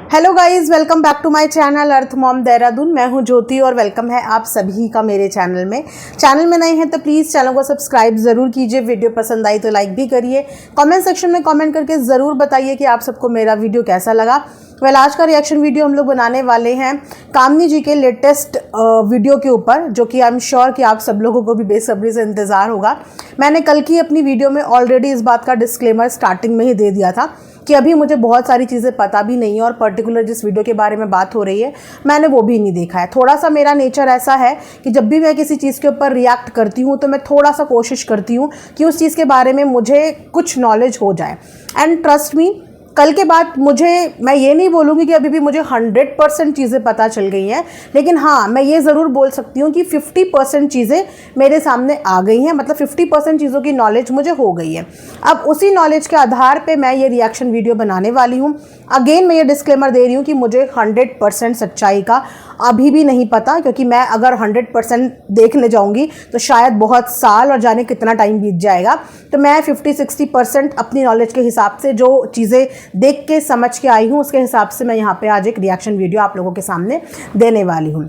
Hello guys, welcome back to my channel earth mom Dehradun. मैं हूं ज्योति और वेलकम है आप सभी का मेरे चैनल में नए हैं तो प्लीज़ चैनल को सब्सक्राइब ज़रूर कीजिए। वीडियो पसंद आई तो लाइक भी करिए। कमेंट सेक्शन में कमेंट करके ज़रूर बताइए कि आप सबको मेरा वीडियो कैसा लगा। आज का रिएक्शन वीडियो हम लोग बनाने वाले हैं कामनी जी के लेटेस्ट वीडियो के ऊपर, जो कि आई एम श्योर कि आप सब लोगों को भी बेसब्री से इंतज़ार होगा। मैंने कल की अपनी वीडियो में ऑलरेडी इस बात का डिस्क्लेमर स्टार्टिंग में ही दे दिया था कि अभी मुझे बहुत सारी चीज़ें पता भी नहीं है और पर्टिकुलर जिस वीडियो के बारे में बात हो रही है मैंने वो भी नहीं देखा है। थोड़ा सा मेरा नेचर ऐसा है कि जब भी मैं किसी चीज़ के ऊपर रिएक्ट करती हूँ तो मैं थोड़ा सा कोशिश करती हूँ कि उस चीज़ के बारे में मुझे कुछ नॉलेज हो जाए। एंड ट्रस्ट मी, कल के बाद मैं ये नहीं बोलूँगी कि अभी भी मुझे 100% चीज़ें पता चल गई हैं, लेकिन हाँ मैं ये ज़रूर बोल सकती हूँ कि 50% चीज़ें मेरे सामने आ गई हैं। मतलब 50% चीज़ों की नॉलेज मुझे हो गई है। अब उसी नॉलेज के आधार पे मैं ये रिएक्शन वीडियो बनाने वाली हूँ। अगेन मैं ये डिस्क्लेमर दे रही हूँ कि मुझे 100% सच्चाई का अभी भी नहीं पता, क्योंकि मैं अगर 100% देखने जाऊँगी तो शायद बहुत साल और जाने कितना टाइम बीत जाएगा। तो मैं 50-60% अपनी नॉलेज के हिसाब से जो चीज़ें देख के समझ के आई हूँ उसके हिसाब से मैं यहाँ पे आज एक रिएक्शन वीडियो आप लोगों के सामने देने वाली हूँ।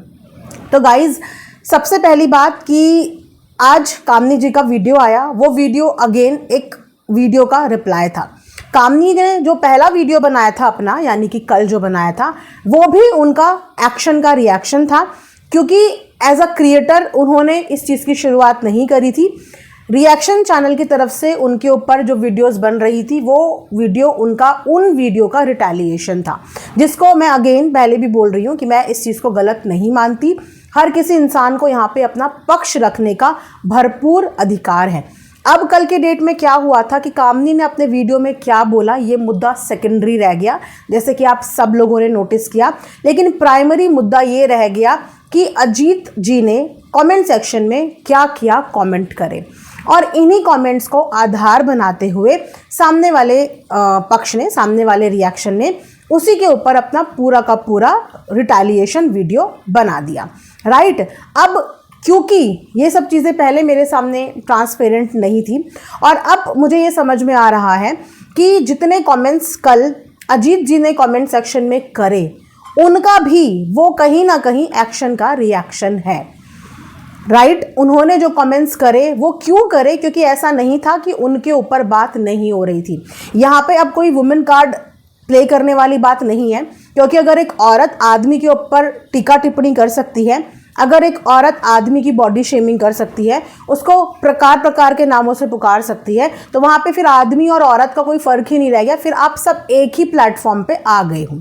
तो गाइज़, सबसे पहली बात कि आज कामनी जी का वीडियो आया, वो वीडियो अगेन एक वीडियो का रिप्लाई था। कामनी ने जो पहला वीडियो बनाया था अपना, यानी कि कल जो बनाया था, वो भी उनका एक्शन का रिएक्शन था, क्योंकि एज अ क्रिएटर उन्होंने इस चीज़ की शुरुआत नहीं करी थी। रिएक्शन चैनल की तरफ से उनके ऊपर जो वीडियोस बन रही थी वो वीडियो उन वीडियो का रिटेलिएशन था, जिसको मैं अगेन पहले भी बोल रही हूँ कि मैं इस चीज़ को गलत नहीं मानती। हर किसी इंसान को यहाँ पे अपना पक्ष रखने का भरपूर अधिकार है। अब कल के डेट में क्या हुआ था कि कामनी ने अपने वीडियो में क्या बोला ये मुद्दा सेकेंडरी रह गया, जैसे कि आप सब लोगों ने नोटिस किया। लेकिन प्राइमरी मुद्दा ये रह गया कि अजीत जी ने कमेंट सेक्शन में क्या किया कमेंट करें, और इन्हीं कमेंट्स को आधार बनाते हुए सामने वाले पक्ष ने, सामने वाले रिएक्शन ने उसी के ऊपर अपना पूरा का पूरा रिटेलिएशन वीडियो बना दिया। राइट। अब क्योंकि ये सब चीज़ें पहले मेरे सामने ट्रांसपेरेंट नहीं थी और अब मुझे ये समझ में आ रहा है कि जितने कमेंट्स कल अजीत जी ने कमेंट सेक्शन में करे, उनका भी वो कहीं ना कहीं एक्शन का रिएक्शन है। राइट। उन्होंने जो कमेंट्स करे वो क्यों करे? क्योंकि ऐसा नहीं था कि उनके ऊपर बात नहीं हो रही थी। यहाँ पे अब कोई वुमेन कार्ड प्ले करने वाली बात नहीं है, क्योंकि अगर एक औरत आदमी के ऊपर टीका टिप्पणी कर सकती है, अगर एक औरत आदमी की बॉडी शेमिंग कर सकती है, उसको प्रकार प्रकार के नामों से पुकार सकती है, तो वहाँ पे फिर आदमी और औरत का कोई फ़र्क ही नहीं रह गया। फिर आप सब एक ही प्लेटफॉर्म पे आ गए हो।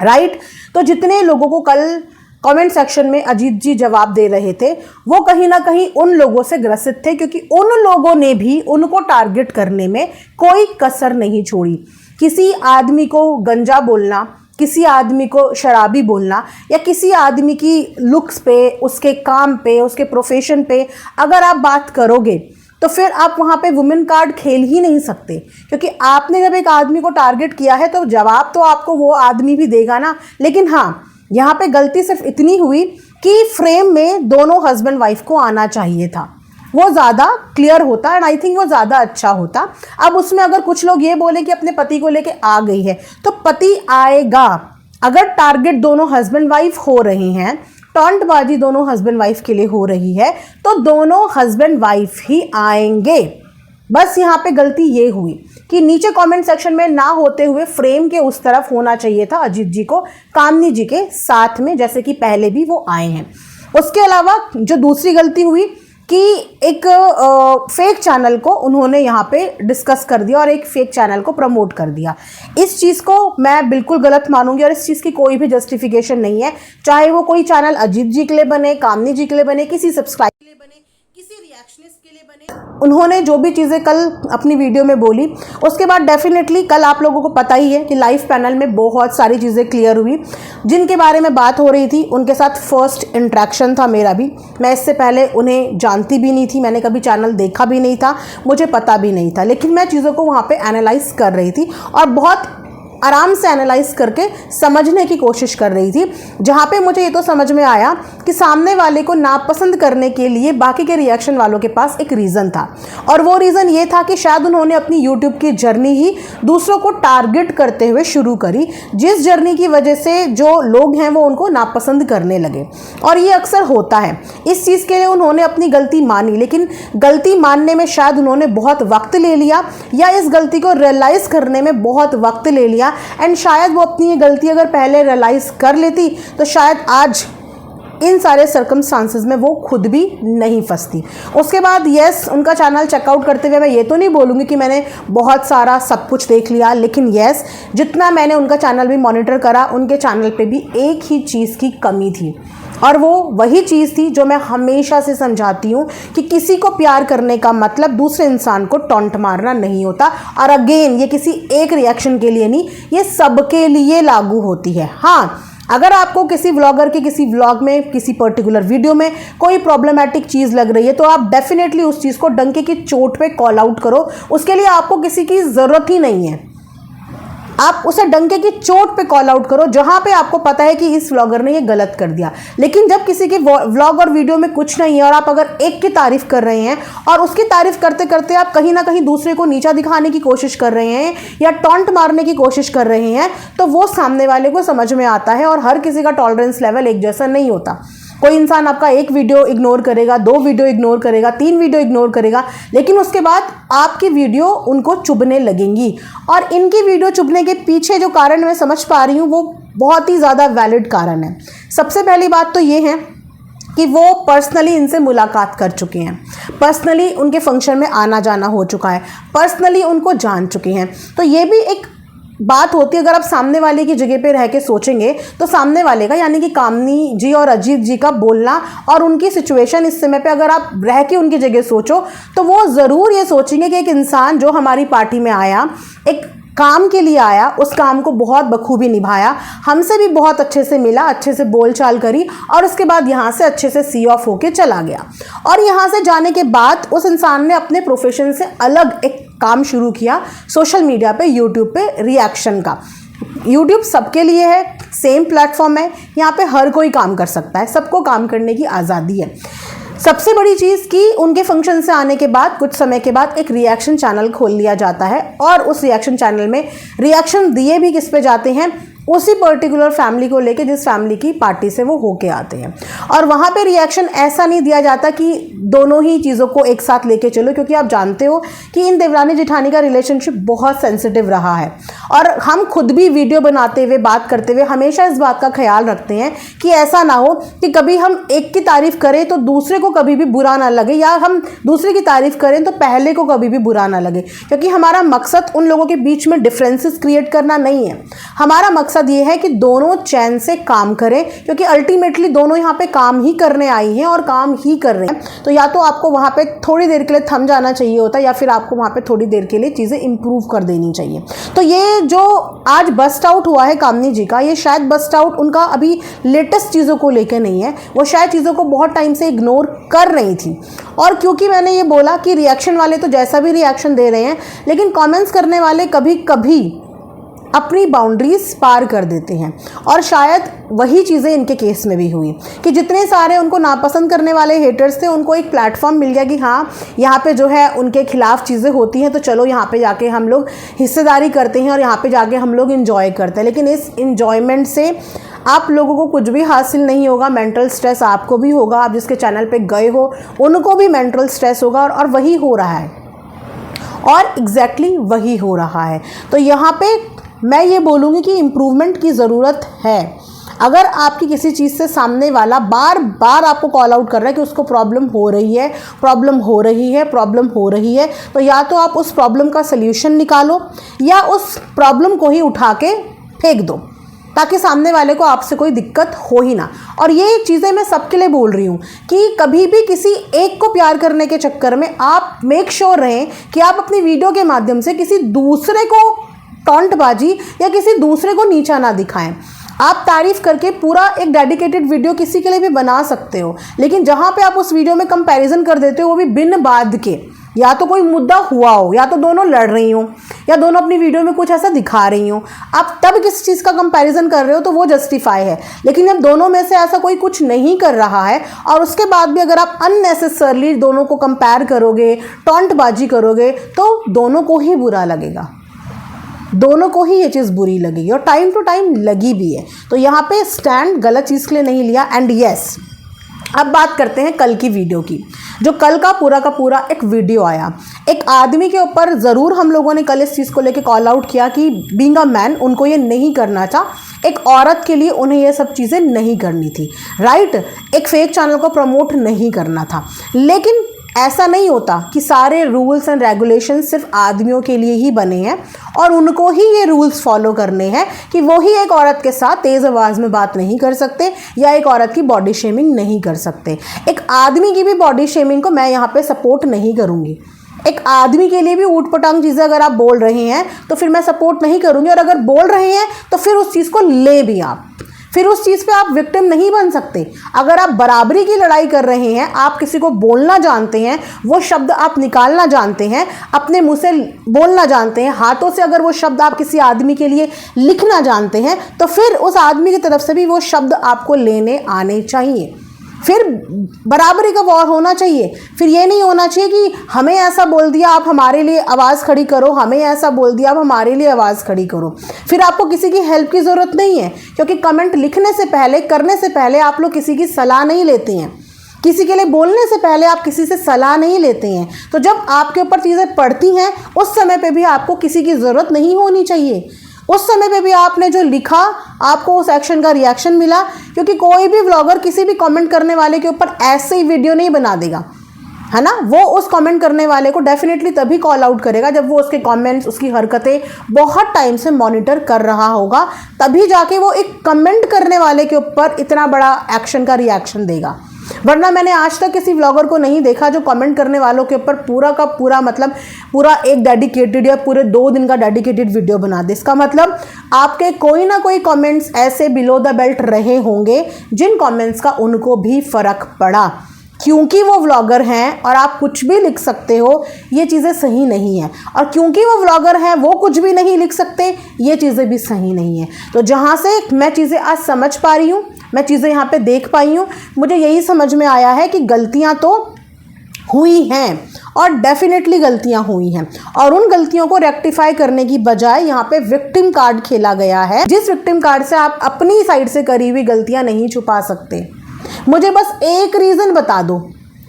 राइट। तो जितने लोगों को कल कमेंट सेक्शन में अजीत जी जवाब दे रहे थे वो कहीं ना कहीं उन लोगों से ग्रसित थे, क्योंकि उन लोगों ने भी उनको टारगेट करने में कोई कसर नहीं छोड़ी। किसी आदमी को गंजा बोलना, किसी आदमी को शराबी बोलना, या किसी आदमी की लुक्स पे, उसके काम पे, उसके प्रोफेशन पे अगर आप बात करोगे तो फिर आप वहाँ पे वुमेन कार्ड खेल ही नहीं सकते, क्योंकि आपने जब एक आदमी को टारगेट किया है तो जवाब तो आपको वो आदमी भी देगा ना। लेकिन हाँ, यहाँ पे गलती सिर्फ इतनी हुई कि फ्रेम में दोनों हस्बैंड वाइफ को आना चाहिए था, वो ज़्यादा क्लियर होता एंड आई थिंक वो ज़्यादा अच्छा होता। अब उसमें अगर कुछ लोग ये बोले कि अपने पति को लेके आ गई है, तो पति आएगा। अगर टारगेट दोनों हस्बैंड वाइफ हो रहे हैं, टॉन्टबाजी दोनों हस्बैंड वाइफ के लिए हो रही है, तो दोनों हस्बैंड वाइफ ही आएंगे। बस यहाँ पे गलती ये हुई कि नीचे कमेंट सेक्शन में ना होते हुए फ्रेम के उस तरफ होना चाहिए था अजीत जी को कामनी जी के साथ में, जैसे कि पहले भी वो आए हैं। उसके अलावा जो दूसरी गलती हुई कि एक फेक चैनल को उन्होंने यहाँ पे डिस्कस कर दिया और एक फेक चैनल को प्रमोट कर दिया। इस चीज़ को मैं बिल्कुल गलत मानूंगी और इस चीज़ की कोई भी जस्टिफिकेशन नहीं है, चाहे वो कोई चैनल अजीत जी के लिए बने, कामनी जी के लिए बने, किसी सब्सक्राइबर के लिए बने, किसी रिएक्शनिस्ट के लिए बने। उन्होंने जो भी चीज़ें कल अपनी वीडियो में बोली, उसके बाद डेफिनेटली कल आप लोगों को पता ही है कि लाइव पैनल में बहुत सारी चीज़ें क्लियर हुई जिनके बारे में बात हो रही थी। उनके साथ फर्स्ट इंट्रैक्शन था मेरा भी। मैं इससे पहले उन्हें जानती भी नहीं थी, मैंने कभी चैनल देखा भी नहीं था, मुझे पता भी नहीं था, लेकिन मैं चीज़ों को वहाँ पे एनालाइज कर रही थी और बहुत आराम से एनालाइज करके समझने की कोशिश कर रही थी, जहाँ पे मुझे ये तो समझ में आया कि सामने वाले को नापसंद करने के लिए बाकी के रिएक्शन वालों के पास एक रीज़न था, और वो रीज़न ये था कि शायद उन्होंने अपनी यूट्यूब की जर्नी ही दूसरों को टारगेट करते हुए शुरू करी, जिस जर्नी की वजह से जो लोग हैं वो उनको नापसंद करने लगे। और ये अक्सर होता है। इस चीज़ के लिए उन्होंने अपनी गलती मानी, लेकिन गलती मानने में शायद उन्होंने बहुत वक्त ले लिया, या इस गलती को रियलाइज़ करने में बहुत वक्त ले लिया। एंड शायद वो अपनी ये गलती अगर पहले रियलाइज़ कर लेती तो शायद आज इन सारे सर्कमस्टांसेस में वो खुद भी नहीं फंसती। उसके बाद यस, उनका चैनल चेकआउट करते हुए मैं ये तो नहीं बोलूँगी कि मैंने बहुत सारा सब कुछ देख लिया, लेकिन यस, जितना मैंने उनका चैनल भी मॉनिटर करा, उनके चैनल पे भी एक ही चीज़ की कमी थी, और वो वही चीज़ थी जो मैं हमेशा से समझाती हूँ कि किसी को प्यार करने का मतलब दूसरे इंसान को टॉन्ट मारना नहीं होता। और अगेन, ये किसी एक रिएक्शन के लिए नहीं, ये सबके लिए लागू होती है। हाँ, अगर आपको किसी व्लॉगर के किसी व्लॉग में, किसी पर्टिकुलर वीडियो में कोई प्रॉब्लमैटिक चीज़ लग रही है तो आप डेफिनेटली उस चीज़ को डंके की चोट पे कॉल आउट करो। उसके लिए आपको किसी की ज़रूरत ही नहीं है, आप उसे डंके की चोट पे कॉल आउट करो जहां पे आपको पता है कि इस व्लॉगर ने ये गलत कर दिया। लेकिन जब किसी के व्लॉग और वीडियो में कुछ नहीं है और आप अगर एक की तारीफ कर रहे हैं और उसकी तारीफ करते करते आप कहीं ना कहीं दूसरे को नीचा दिखाने की कोशिश कर रहे हैं या टॉन्ट मारने की कोशिश कर रहे हैं, तो वो सामने वाले को समझ में आता है। और हर किसी का टॉलरेंस लेवल एक जैसा नहीं होता। कोई इंसान आपका एक वीडियो इग्नोर करेगा, 2 वीडियो इग्नोर करेगा, 3 वीडियो इग्नोर करेगा, लेकिन उसके बाद आपकी वीडियो उनको चुभने लगेंगी। और इनकी वीडियो चुभने के पीछे जो कारण मैं समझ पा रही हूँ वो बहुत ही ज़्यादा वैलिड कारण है। सबसे पहली बात तो ये है कि वो पर्सनली इनसे मुलाकात कर चुके हैं, पर्सनली उनके फंक्शन में आना जाना हो चुका है, पर्सनली उनको जान चुके हैं। तो ये भी एक बात होती है। अगर आप सामने वाले की जगह पे रह के सोचेंगे तो सामने वाले का, यानी कि कामनी जी और अजीत जी का बोलना और उनकी सिचुएशन इस समय पे अगर आप रह के उनकी जगह सोचो तो वो ज़रूर ये सोचेंगे कि एक इंसान जो हमारी पार्टी में आया, एक काम के लिए आया, उस काम को बहुत बखूबी निभाया, हमसे भी बहुत अच्छे से मिला, अच्छे से बोलचाल करी, और उसके बाद यहाँ से अच्छे से सी ऑफ होके चला गया। और यहाँ से जाने के बाद उस इंसान ने अपने प्रोफेशन से अलग एक काम शुरू किया सोशल मीडिया पे, यूट्यूब पे रिएक्शन का। यूट्यूब सबके लिए है, सेम प्लेटफॉर्म है, यहाँ पे हर कोई काम कर सकता है, सबको काम करने की आज़ादी है। सबसे बड़ी चीज़ कि उनके फंक्शन से आने के बाद कुछ समय के बाद एक रिएक्शन चैनल खोल लिया जाता है, और उस रिएक्शन चैनल में रिएक्शन दिए भी किस पे जाते हैं, उसी पर्टिकुलर फैमिली को लेके जिस फैमिली की पार्टी से वो होके आते हैं। और वहाँ पे रिएक्शन ऐसा नहीं दिया जाता कि दोनों ही चीज़ों को एक साथ लेके चलो, क्योंकि आप जानते हो कि इन देवरानी जेठानी का रिलेशनशिप बहुत सेंसिटिव रहा है। और हम खुद भी वीडियो बनाते हुए, बात करते हुए हमेशा इस बात का ख्याल रखते हैं कि ऐसा ना हो कि कभी हम एक की तारीफ़ करें तो दूसरे को कभी भी बुरा ना लगे, या हम दूसरे की तारीफ़ करें तो पहले को कभी भी बुरा ना लगे। क्योंकि हमारा मकसद उन लोगों के बीच में डिफरेंसेस क्रिएट करना नहीं है। हमारा मकसद ये है कि दोनों चैन से काम करें, क्योंकि अल्टीमेटली दोनों यहाँ पे काम ही करने आई हैं और काम ही कर रहे हैं। तो या तो आपको वहाँ पे थोड़ी देर के लिए थम जाना चाहिए होता, या फिर आपको वहाँ पे थोड़ी देर के लिए चीज़ें इंप्रूव कर देनी चाहिए। तो ये जो आज बस्ट आउट हुआ है कामनी जी का, ये शायद बस्ट आउट उनका अभी लेटेस्ट चीज़ों को लेकर नहीं है, वो शायद चीज़ों को बहुत टाइम से इग्नोर कर रही थी। और क्योंकि मैंने ये बोला कि रिएक्शन वाले तो जैसा भी रिएक्शन दे रहे हैं, लेकिन कमेंट्स करने वाले कभी कभी अपनी बाउंड्रीज पार कर देते हैं। और शायद वही चीज़ें इनके केस में भी हुई कि जितने सारे उनको नापसंद करने वाले हेटर्स थे, उनको एक प्लेटफॉर्म मिल गया कि हाँ, यहाँ पे जो है उनके खिलाफ चीज़ें होती हैं, तो चलो यहाँ पे जाके हम लोग हिस्सेदारी करते हैं और यहाँ पे जाके हम लोग इंजॉय करते हैं। लेकिन इस इंजॉयमेंट से आप लोगों को कुछ भी हासिल नहीं होगा। मेंटल स्ट्रेस आपको भी होगा, आप जिसके चैनल पे गए हो उनको भी मेंटल स्ट्रेस होगा, और वही हो रहा है, और एग्जैक्टली वही हो रहा है। तो यहाँ पे मैं ये बोलूँगी कि इम्प्रूवमेंट की ज़रूरत है। अगर आपकी किसी चीज़ से सामने वाला बार बार आपको कॉल आउट कर रहा है कि उसको प्रॉब्लम हो रही है, प्रॉब्लम हो रही है, प्रॉब्लम हो रही है, तो या तो आप उस प्रॉब्लम का सल्यूशन निकालो या उस प्रॉब्लम को ही उठा के फेंक दो, ताकि सामने वाले को आपसे कोई दिक्कत हो ही ना। और ये चीज़ें मैं सबके लिए बोल रही हूँ कि कभी भी किसी एक को प्यार करने के चक्कर में आप मेक श्योर रहें कि आप अपनी वीडियो के माध्यम से किसी दूसरे को टॉन्टबाजी या किसी दूसरे को नीचा ना दिखाएं। आप तारीफ़ करके पूरा एक डेडिकेटेड वीडियो किसी के लिए भी बना सकते हो, लेकिन जहाँ पे आप उस वीडियो में कंपैरिजन कर देते हो, वो भी बिन बात के, या तो कोई मुद्दा हुआ हो, या तो दोनों लड़ रही हो, या दोनों अपनी वीडियो में कुछ ऐसा दिखा रही हो, आप तब किसी चीज़ का कंपैरिजन कर रहे हो तो वो जस्टिफाई है। लेकिन जब दोनों में से ऐसा कोई कुछ नहीं कर रहा है और उसके बाद भी अगर आप अननेसेसरली दोनों को कंपेयर करोगे, टॉन्टबाजी करोगे, तो दोनों को ही बुरा लगेगा, दोनों को ही ये चीज़ बुरी लगेगी, और टाइम टू टाइम लगी भी है। तो यहाँ पे स्टैंड गलत चीज़ के लिए नहीं लिया। एंड यस, अब बात करते हैं कल की वीडियो की। जो कल का पूरा एक वीडियो आया, एक आदमी के ऊपर ज़रूर हम लोगों ने कल इस चीज़ को लेके कॉल आउट किया कि बीइंग अ मैन उनको ये नहीं करना था, एक औरत के लिए उन्हें ये सब चीज़ें नहीं करनी थी, राइट। एक फेक चैनल को प्रमोट नहीं करना था। लेकिन ऐसा नहीं होता कि सारे रूल्स एंड रेगुलेशन सिर्फ आदमियों के लिए ही बने हैं और उनको ही ये रूल्स फॉलो करने हैं कि वो ही एक औरत के साथ तेज़ आवाज़ में बात नहीं कर सकते या एक औरत की बॉडी शेमिंग नहीं कर सकते। एक आदमी की भी बॉडी शेमिंग को मैं यहाँ पे सपोर्ट नहीं करूँगी। एक आदमी के लिए भी ऊट पटांग चीज़ें अगर आप बोल रहे हैं तो फिर मैं सपोर्ट नहीं करूँगी, और अगर बोल रहे हैं तो फिर उस चीज़ को ले भी आप, फिर उस चीज़ पे आप विक्टिम नहीं बन सकते। अगर आप बराबरी की लड़ाई कर रहे हैं, आप किसी को बोलना जानते हैं, वो शब्द आप निकालना जानते हैं, अपने मुंह से बोलना जानते हैं, हाथों से अगर वो शब्द आप किसी आदमी के लिए लिखना जानते हैं, तो फिर उस आदमी की तरफ से भी वो शब्द आपको लेने आने चाहिए। फिर बराबरी का वॉर होना चाहिए। फिर ये नहीं होना चाहिए कि हमें ऐसा बोल दिया आप हमारे लिए आवाज़ खड़ी करो, हमें ऐसा बोल दिया आप हमारे लिए आवाज़ खड़ी करो। फिर आपको किसी की हेल्प की ज़रूरत नहीं है, क्योंकि कमेंट लिखने से पहले, करने से पहले आप लोग किसी की सलाह नहीं लेते हैं। किसी के लिए बोलने से पहले आप किसी से सलाह नहीं लेते हैं। तो जब आपके ऊपर चीज़ें पड़ती हैं, उस समय पे भी आपको किसी की ज़रूरत नहीं होनी चाहिए। उस समय पे भी आपने जो लिखा, आपको उस एक्शन का रिएक्शन मिला, क्योंकि कोई भी व्लॉगर किसी भी कमेंट करने वाले के ऊपर ऐसे ही वीडियो नहीं बना देगा, है ना। वो उस कमेंट करने वाले को डेफिनेटली तभी कॉल आउट करेगा जब वो उसके कमेंट्स, उसकी हरकतें बहुत टाइम से मॉनिटर कर रहा होगा, तभी जाके वो एक कमेंट करने वाले के ऊपर इतना बड़ा एक्शन का रिएक्शन देगा। वरना मैंने आज तक किसी व्लॉगर को नहीं देखा जो कमेंट करने वालों के ऊपर पूरा का पूरा, मतलब पूरा एक डेडिकेटेड या पूरे 2 दिन का डेडिकेटेड वीडियो बना दे। इसका मतलब आपके कोई ना कोई कमेंट्स ऐसे बिलो द बेल्ट रहे होंगे जिन कमेंट्स का उनको भी फ़र्क पड़ा, क्योंकि वो व्लॉगर हैं और आप कुछ भी लिख सकते हो, ये चीज़ें सही नहीं है। और क्योंकि वो व्लॉगर हैं, वो कुछ भी नहीं लिख सकते, ये चीज़ें भी सही नहीं है। तो जहाँ से मैं चीज़ें आज समझ पा रही हूँ, मैं चीज़ें यहाँ पे देख पाई हूँ, मुझे यही समझ में आया है कि गलतियाँ तो हुई हैं और डेफिनेटली गलतियां हुई हैं, और उन गलतियों को रेक्टिफाई करने की बजाय यहाँ पे विक्टिम कार्ड खेला गया है, जिस विक्टिम कार्ड से आप अपनी साइड से करी हुई गलतियां नहीं छुपा सकते। मुझे बस एक रीज़न बता दो,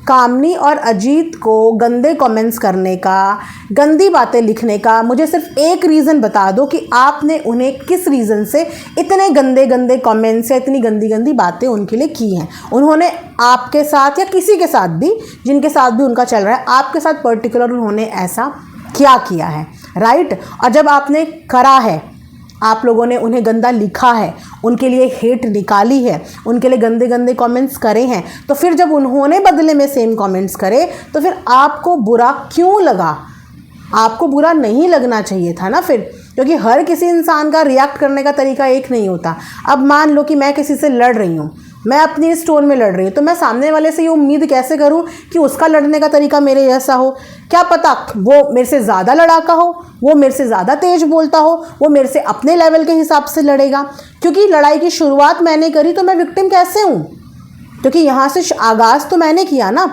कामनी और अजीत को गंदे कमेंट्स करने का, गंदी बातें लिखने का, मुझे सिर्फ एक रीज़न बता दो कि आपने उन्हें किस रीज़न से इतने गंदे गंदे कमेंट्स या इतनी गंदी गंदी बातें उनके लिए की हैं। उन्होंने आपके साथ या किसी के साथ भी, जिनके साथ भी उनका चल रहा है, आपके साथ पर्टिकुलर उन्होंने ऐसा क्या किया है, राइट। और जब आपने करा है, आप लोगों ने उन्हें गंदा लिखा है, उनके लिए हेट निकाली है, उनके लिए गंदे गंदे कमेंट्स करे हैं, तो फिर जब उन्होंने बदले में सेम कमेंट्स करे तो फिर आपको बुरा क्यों लगा? आपको बुरा नहीं लगना चाहिए था ना फिर, क्योंकि हर किसी इंसान का रिएक्ट करने का तरीका एक नहीं होता। अब मान लो कि मैं किसी से लड़ रही हूँ, मैं अपनी इस टोन में लड़ रही हूँ, तो मैं सामने वाले से ये उम्मीद कैसे करूँ कि उसका लड़ने का तरीका मेरे जैसा हो? क्या पता वो मेरे से ज़्यादा लड़ाका हो, वो मेरे से ज़्यादा तेज बोलता हो, वो मेरे से अपने लेवल के हिसाब से लड़ेगा। क्योंकि लड़ाई की शुरुआत मैंने करी तो मैं विक्टिम कैसे हूँ? क्योंकि यहाँ से आगाज़ तो मैंने किया ना,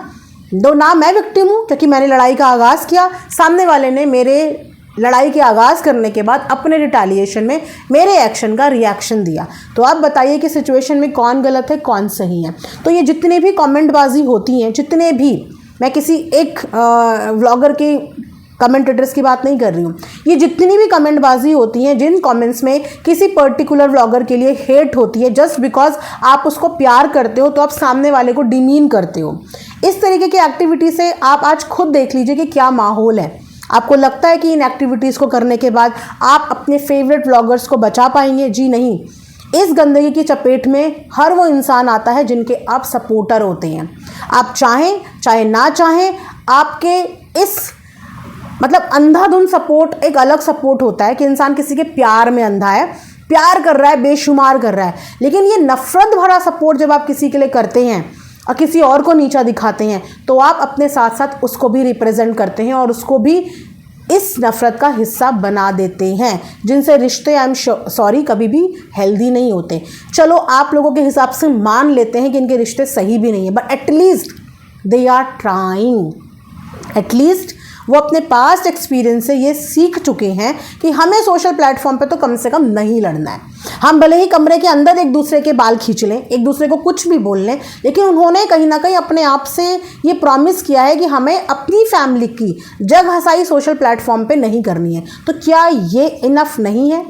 दो ना मैं विक्टिम हूँ क्योंकि मैंने लड़ाई का आगाज़ किया, सामने वाले ने मेरे लड़ाई के आगाज़ करने के बाद अपने रिटालिएशन में मेरे एक्शन का रिएक्शन दिया। तो आप बताइए कि सिचुएशन में कौन गलत है, कौन सही है? तो ये जितने भी कमेंटबाजी होती हैं, जितने भी, मैं किसी एक व्लॉगर के कमेंटेटर्स की बात नहीं कर रही हूँ, ये जितनी भी कमेंटबाजी होती हैं, जिन कमेंट्स में किसी पर्टिकुलर व्लॉगर के लिए हेट होती है जस्ट बिकॉज आप उसको प्यार करते हो, तो आप सामने वाले को डिमीन करते हो। इस तरीके की एक्टिविटी से आप आज खुद देख लीजिए कि क्या माहौल है। आपको लगता है कि इन एक्टिविटीज़ को करने के बाद आप अपने फेवरेट व्लॉगर्स को बचा पाएंगे? जी नहीं। इस गंदगी की चपेट में हर वो इंसान आता है जिनके आप सपोर्टर होते हैं। आप चाहें चाहे ना चाहें, आपके इस मतलब अंधाधुंध सपोर्ट एक अलग सपोर्ट होता है कि इंसान किसी के प्यार में अंधा है, प्यार कर रहा है, बेशुमार कर रहा है। लेकिन ये नफरत भरा सपोर्ट जब आप किसी के लिए करते हैं और किसी और को नीचा दिखाते हैं, तो आप अपने साथ साथ उसको भी रिप्रेजेंट करते हैं और उसको भी इस नफ़रत का हिस्सा बना देते हैं, जिनसे रिश्ते आई एम सॉरी कभी भी हेल्दी नहीं होते। चलो आप लोगों के हिसाब से मान लेते हैं कि इनके रिश्ते सही भी नहीं है, but at least they are trying. At least वो अपने पास्ट एक्सपीरियंस से ये सीख चुके हैं कि हमें सोशल प्लेटफॉर्म पे तो कम से कम नहीं लड़ना है। हम भले ही कमरे के अंदर एक दूसरे के बाल खींच लें, एक दूसरे को कुछ भी बोल लें, लेकिन उन्होंने कहीं ना कहीं अपने आप से ये प्रॉमिस किया है कि हमें अपनी फैमिली की जग हंसाई सोशल प्लेटफॉर्म पे नहीं करनी है। तो क्या ये इनफ नहीं है?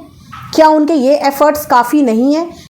क्या उनके ये एफर्ट्स काफ़ी नहीं है